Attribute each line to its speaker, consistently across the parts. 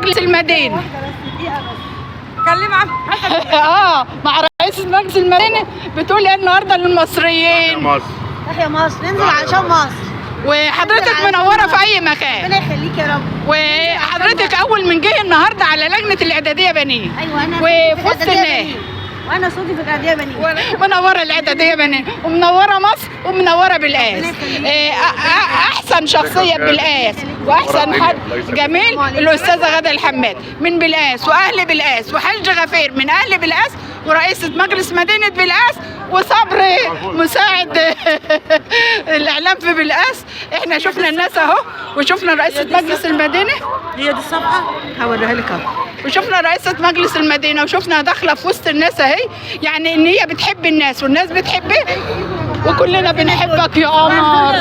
Speaker 1: مجلس المدينة.
Speaker 2: اتكلم عن
Speaker 1: مع رئيس مجلس المدينة بتقول ايه النهارده للمصريين؟
Speaker 2: تحيا مصر، ننزل عشان مصر.
Speaker 1: وحضرتك منوره في اي مكان.
Speaker 2: ربنا يخليك يا رب.
Speaker 1: وحضرتك اول من جه النهارده على لجنه الاعداديه بنين.
Speaker 2: ايوه انا
Speaker 1: وفي وسط الناس.
Speaker 2: وانا صوتي في الاعداديه بنين.
Speaker 1: منوره الاعداديه بنين ومنوره مصر ومنوره بالقاس. احسن شخصيه بالقاس واحسن حد جميل الاستاذه غاده الحماد من بالقاس، واهل بالقاس، وحاج غفير من اهل بالقاس، ورئيسه مجلس مدينه بالقاس، وصبري مساعد الاعلام في بالقاس. احنا شفنا الناس اهو، وشفنا رئيسه مجلس المدينه.
Speaker 2: هي دي الصفحه هوريها لك اهو.
Speaker 1: وشفنا رئيسة مجلس المدينة، وشفنا داخلة في وسط الناس اهي، يعني ان هي بتحب الناس والناس بتحبها، وكلنا بنحبك يا قمر.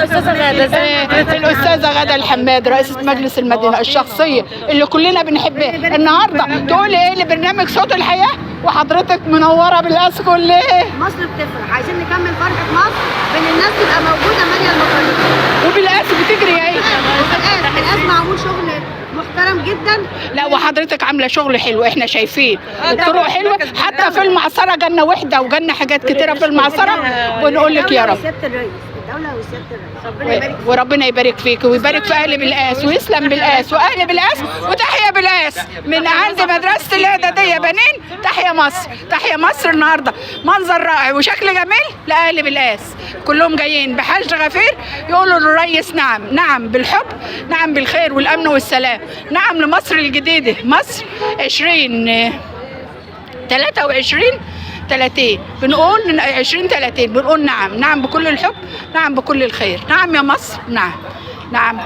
Speaker 1: الأستاذة غادة الحماد رئيسة مجلس المدينة، الشخصية اللي كلنا بنحبها. النهارده تقولي ايه لبرنامج صوت الحياة وحضرتك منورة بالقاس كلها.
Speaker 2: مصر بتفرح، عايزين نكمل فرحة مصر بين الناس تبقى موجودة مالية المطاريف.
Speaker 1: وبالقاس بتجري اهي.
Speaker 2: بالقاس معمول شغل محترم جدا.
Speaker 1: لا وحضرتك عامله شغل حلو، احنا شايفين الطرق حلوه، حتى في المعصره جالنا وحده وجالنا حاجات كتيره في المعصره. ونقول لك يا رب
Speaker 2: سيادة الرئيس، الدولة وسيادة الرئيس، ربنا يبارك فيك.
Speaker 1: وربنا يبارك فيك ويبارك في اهل بالقاس ويسلم بالقاس واهل بالقاس. وتحيا بالقاس من عند مدرسه الاعداديه بنين. تحيا مصر، تحيا مصر. النهارده منظر رائع وشكل جميل لاهل بالقاس، كلهم جايين بحاج غفير يقولوا للريس نعم، نعم بالحب، نعم بالخير والامن والسلام، نعم لمصر الجديده، مصر 2023 بنقول 2030 بنقول نعم، نعم بكل الحب، نعم بكل الخير، نعم يا مصر، نعم، نعم.